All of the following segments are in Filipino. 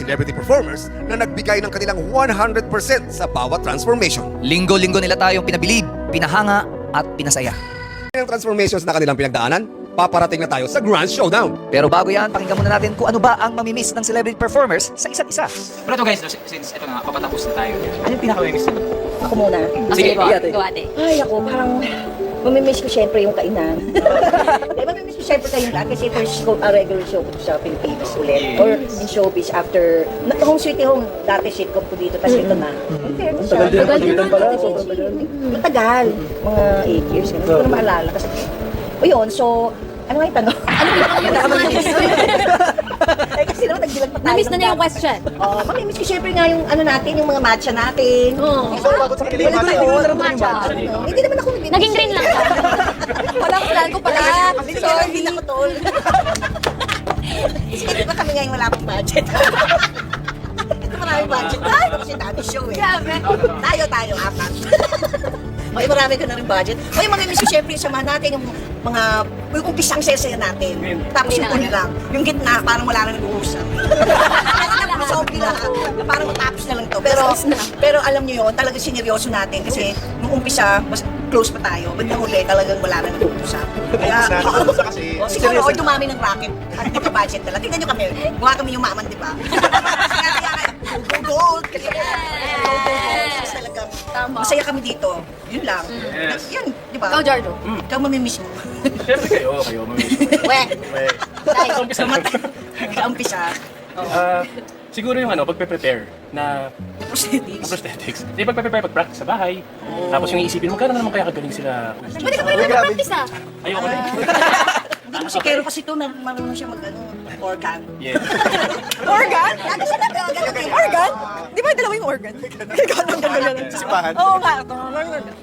celebrity performers na nagbigay ng kanilang 100% sa bawat transformation. Linggo-linggo nila tayong pinabilib, pinahanga at pinasaya. Ang transformations na kanilang pinagdaanan, paparating na tayo sa Grand Showdown. Pero bago yan, pakinggan muna natin kung ano ba ang mamimiss ng celebrity performers sa isa't isa. Pero ito guys, since ito nga, papatapos na tayo. Ano yung pinaka-miss nyo? Ako muna. Sige, go ate. ate. Ay, ako, parang mamimiss ko syempre yung kainan. Mamimiss ko syempre kayong lahat kasi first regular show ko sa Pilipinas ulit. Yes. Or in showbiz after, Home Sweet Home, dati sitcom ko dito, tapos ito na. In fairness siya. Matagal. Mga 8 years. Hindi ko na maalala. Kasi, o yun, so, ano nga yung tanong? Eh, kasi naman nagbilang pa tayo. Na-miss na niya yung question. Oh, mamimiss ko syempre nga yung ano natin, yung mga matcha natin. Oo. Hindi naman ako Naging green lang ka. Walang plan ko pala. Sorry. Hindi ako tol. Kasi ba kami ngayon wala pang budget? Ito maraming budget. Ay, kasi dati show eh. Tayo, apat. Okay, marami ka na rin budget. Okay, mamimiss ko syempre yung samahan natin, yung mga, yung umpisang sesaya natin. Tapos yung huli lang. Yung gitna, parang wala na nag-uusap. Zombie lahat. Parang matapos na lang to. Pero alam niyo yun, talagang sineryoso natin. Kasi nung umpisa, mas close pa tayo. Ba't yung huli, talagang wala na nag-uusap. Kaya, siguro, or dumami ng racket. At nagka-budget na lang. Tingnan nyo kami. Mukha kami yumaman, di ba? Gold! Kasi talagang masaya kami dito. Yun lang. Yes. Yun, di ba? Ikaw, Jardo. Ikaw mamimiss mo. Siyempre kayo mamimiss. We! Sa umpisa na. Sa umpisa. Siguro yung pagpe-prepare na prosthetics. Di pagpe-prepare, pag-practice sa bahay. Tapos yung iisipin mo, gano'n naman kaya kagaling sila. Pwede ka pala mag-practice ah. Ayoko na. Hindi kasi Kero kasi ito, marunong siya organ. Yes. Organ? Ano siya organ? Di ba dalawa yung organ? Sa simbahan? Oo nga.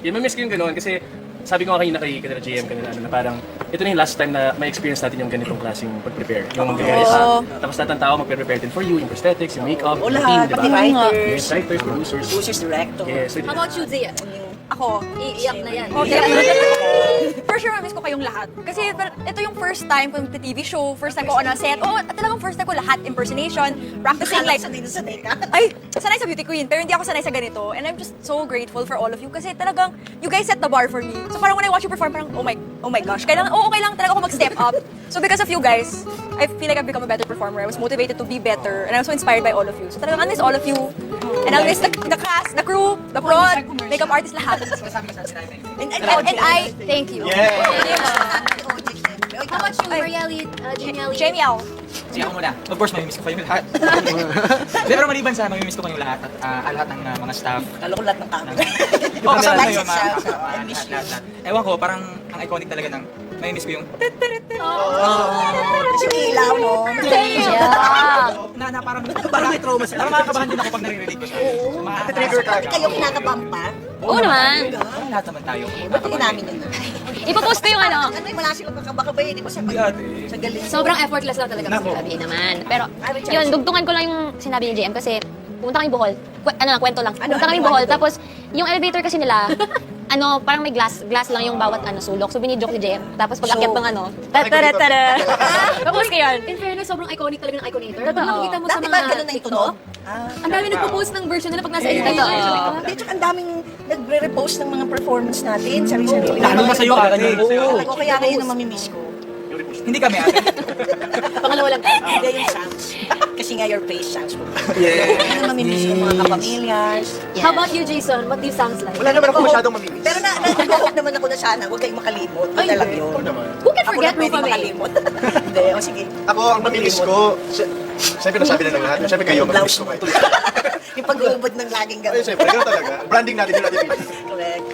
Yan, mamiss ko yung gano'n kasi sabi ko nga kanina GM kanina na parang ito na yung last time na may experience natin yung ganitong klaseng pag-prepare. Yung mag-guest. Tapos lahat ng tao mag-prepare din for you, yung prosthetics, yung makeup, O yung lahat, team, pati di ba? writers. Yes, writers, producers. Producers, director. Yes. So, How about you, Zia? Ako, Iiyak na yan. for sure, miss ko kayong lahat. Kasi ito yung first time ko sa TV show, first time ko on a set. Oo, talagang first time ko lahat impersonation, practicing like... Sanay na sanay ka. Ay, sanay sa Beauty Queen, pero hindi ako sanay sa ganito. And I'm just so grateful for all of you kasi talagang you guys set the bar for me. So parang when I watch you perform, parang oh my gosh, kailangan, kailangan talaga ako mag-step up. So because of you guys, I feel like I've become a better performer. I was motivated to be better and I'm so inspired by all of you. So talagang I miss all of you. And I'll miss the cast, the crew, the prod, makeup artist, lahat. And I thank you. How about you, Marielle, Genielle? Jamie L. Sige ako muna. Of course, mamimiss ko pa yung lahat. Pero maliban sa mamimiss ko pa yung lahat at lahat ng mga staff. Kala ko lahat ng camera. Oo, kasama na License yun, siya. lahat. Ewan ko, parang ang iconic talaga ng mamimiss ko yung Kasi may ilaw, no? na parang may trauma sila. Parang makakabahan din ako pag naririnig ko siya. Trigger ka. Kayo kinakabang pa? Oo naman. Parang lahat naman tayo. Ba't hindi namin yun? Ipopost ko yung ano. Ano yung wala silang kakabaka ba yun? Di ba sa sa galing? Sobrang effortless lang talaga sabi naman. Pero yun, dugtungan ko lang yung sinabi ni JM kasi pumunta kami Bohol. Kwento lang. Pumunta kami Bohol. Tapos yung elevator kasi nila, parang may glass lang yung bawat sulok. So binidyoke ni JM. Tapos pag akyat ng tara. Tapos kayo. In fairness, sobrang iconic talaga ng Iconator. Totoo. Nakikita mo sa Dati mga ba ganun na itunog? Ang dami nagpo-post ng version nila pag nasa editor. Hindi, tsaka ang daming nagre-repost ng mga performance natin. Sarili-sarili. Lalo na sa'yo, ate. O kaya ngayon ang mamimiss ko. Hindi kami, ate. Pangalawa lang. Hindi yung sounds. Kasi nga your face sounds ko. Yan ang mamimiss ko mga kapamilyas. How about you, Jason? What do you sounds like? Wala naman ako masyadong mamimiss. Pero nag-hope naman ako na sana huwag kayong makalimot. Yun na lang yun. Who can Ako forget na pwede Rufa May? makalimot. Hindi, o sige. Ako, ang mamimiss ko, siyempre nasabi na ng lahat, siyempre kayo, mamimiss ko kayo. Yung pag-uubod ng laging Ay, gano'n. siyempre, ganun talaga. Branding natin yung natin. Correct.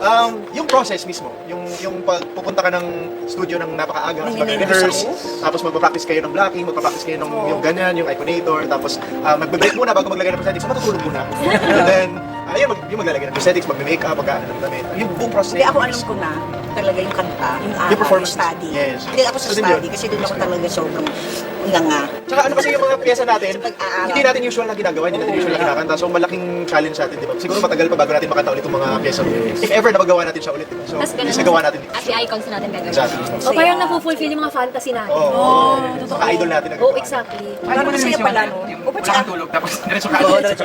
Yung process mismo, yung pupunta ka ng studio ng napakaaga, May mag-rehearse, ninervous tapos magpa-practice kayo ng blocking, magpa-practice kayo ng yung ganyan, yung Iconator, tapos magbe-break muna bago maglagay ng prosthetics, so matutulog muna. And then, yung maglalagay ng prosthetics, magme-makeup, mag-ano ng damit. Yung buong process. Hindi, ako alam ko na talaga yung kanta, yung Yung performance. study. Yes. Hindi ako sa So, din study yun. kasi doon ako talaga sobrang nga. Saka ano kasi yung mga pyesa natin, hindi natin usual na ginagawa, hindi natin usual na kinakanta. So malaking challenge sa atin, di ba? Siguro matagal pa bago natin makanta ulit yung mga pyesa. If ever na magawa natin siya ulit, di ba? So, Tapos ganun. nagawa natin. At yung icons natin gagawin. Exactly. O parang napufulfill yung mga fantasy natin. Ka-idol natin. Oh, exactly. Alam mo na Masaya yung pala, no? yung wala kang tulog, tapos diretso ka.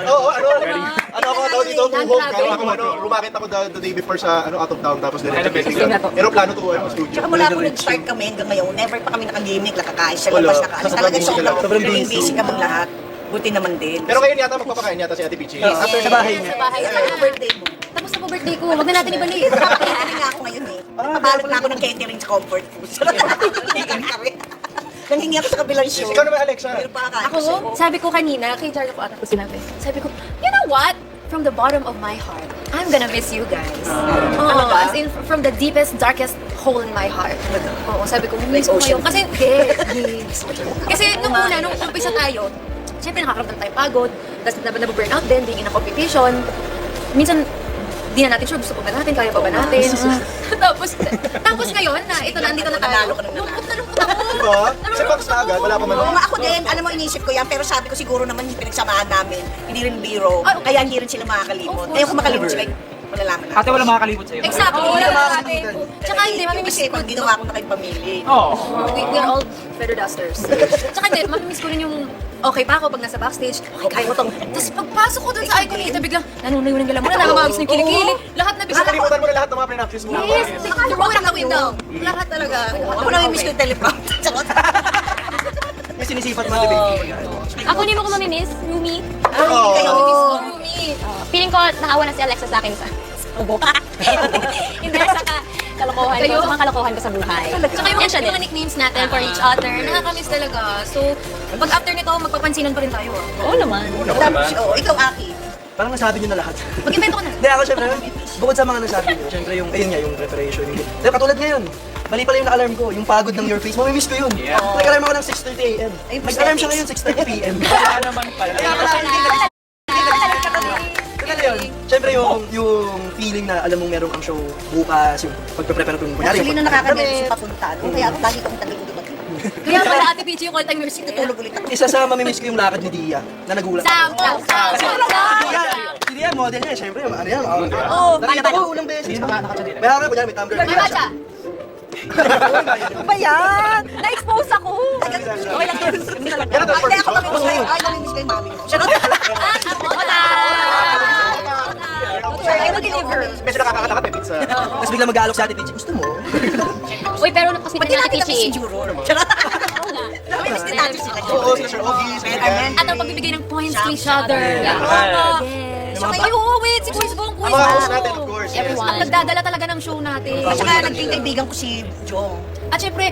Oo, ano ako daw dito, tuhog. Rumakit ako the day before sa out of town, tapos diretso. Aeroplano to studio. Tsaka mula po nag-start kami hanggang ngayon, never pa kami nakagaming, nakakain sa labas, nakaalis. Talagang sobrang busy kaming lahat. Buti naman din. Pero ngayon yata magpapakain yata si Ate Pichi. After sa bahay niya. Sa bahay. Sa birthday mo. Tapos na po birthday ko. Wag na natin ibalik. Nakakain nga ako ngayon eh. Pabalot na ako ng catering sa comfort food. Nanghingi ako sa kabilang show. Ikaw naman, Alexa. Pero pa Ako, sabi ko kanina, kay Charlie ko ata ko sinabi. Sabi ko, you know what? From the bottom of my heart, I'm gonna miss you guys. As in, from the deepest, darkest hole in my heart. Oo, sabi ko, miss ko kayo. Kasi, yes. Kasi nung una, nung umpisa tayo, syempre nakakaramdam tayo pagod, tapos nabu-burnout din, being in a competition. Minsan, di na natin sure, gusto pa ba natin, kaya pa ba natin. tapos ngayon, na ito na, andito na tayo. Lungkot na lungkot ako. Diba? Kasi pag sa agad, wala pa man. Oo nga ako din, alam mo inisip ko yan, pero sabi ko siguro naman yung pinagsamahan namin, hindi rin biro, kaya hindi rin sila makakalimot. Kaya kung makalimot sila, malalaman natin. Ate, wala makakalimot sa'yo. Exactly. Wala na natin. Tsaka hindi, mamimiss Kasi ko. pag ginawa ko na kay pamilya. Oo. We're all feather dusters. Tsaka hindi, mamimiss ko rin yung okay pa ako pag nasa backstage. Okay, kaya ko tong. Tapos pagpasok ko dun sa Iconita, biglang nanunayo ng galaw mo na, nakakabagis ng kilikili. Lahat na Kasi bigla. kalimutan mo na lahat ng mga pre-practice mo. Yes, nakakalimutan na window. Lahat talaga. Ako namimiss ko yung teleprompter. Charot. May sinisipat mo, Ate Baby. Ako hindi mo ko mamimiss, Rumi. Oo. Namimiss ko, Rumi. Feeling ko nakawa na si Alexa sa akin sa ubo. Hindi sa kalokohan ko, sa mga kalokohan ko sa buhay. Tsaka yung Yan siya din. mga nicknames natin for each other, nakakamiss talaga. So, pag after nito, magpapansinan pa rin tayo. Oo naman. Tapos, ikaw, Aki. Parang nasabi niyo na lahat. Mag-invento ko na. Hindi ako syempre, bukod sa mga nasabi niyo, syempre yung, ayun nga, yung preparation. Pero katulad ngayon, mali pala yung alarm ko, yung pagod ng your face, mamimiss ko yun. Nag-alarm ako ng 6:30 a.m. Nag-alarm siya ngayon 6:30 p.m. Wala naman pala. Kaya pala, Kaya yun, syempre yung feeling na alam mong meron kang show bukas, yung pagpe-prepare kung kunyari. Actually, na nakakamiss yung papunta. Kaya ako lagi kong tabi-tabi. Kaya pala Ate Pichi yung all-time music. Tutulog ulit ako. Isa sa mamimiss ko yung lakad ni Dia, na nagulat. Si Dia, model niya, syempre, ano yan, nakita ko unang beses. May haka, kunyari, may tumbler. May matcha. Ba yan? Na-expose ako. Okay lang yun. Ate, ako namimiss ko yung, namimiss ko yung mami ko. Charot. I will deliver. Medyo nakakakata ka, pizza. Tapos bigla mag-aalok sa Ate Pichi, gusto mo? Uy, pero napasipan Pati niya natin Ate kami si Pichi. Juro. Charot. Namimiss din natin sila. Oo, sila Sir Ogie, sila Gary. At ang pagbibigay ng points to each other. Yeah. Yes. Ay, oo, wait. Si Quiz Bong, Quiz Ang mga host Bong. natin, of course. Yes. Everyone. Ang nagdadala talaga ng show natin. At saka nagkikaibigan ko si Jong. At syempre,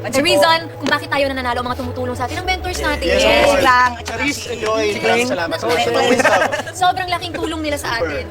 the reason kung bakit tayo nananalo ang mga tumutulong sa atin, ang mentors natin. Yes, Yes, of course. lang. At saka Charis, si- enjoy. Maraming salamat sa mga Glenn. show. Sobrang laking tulong nila sa atin.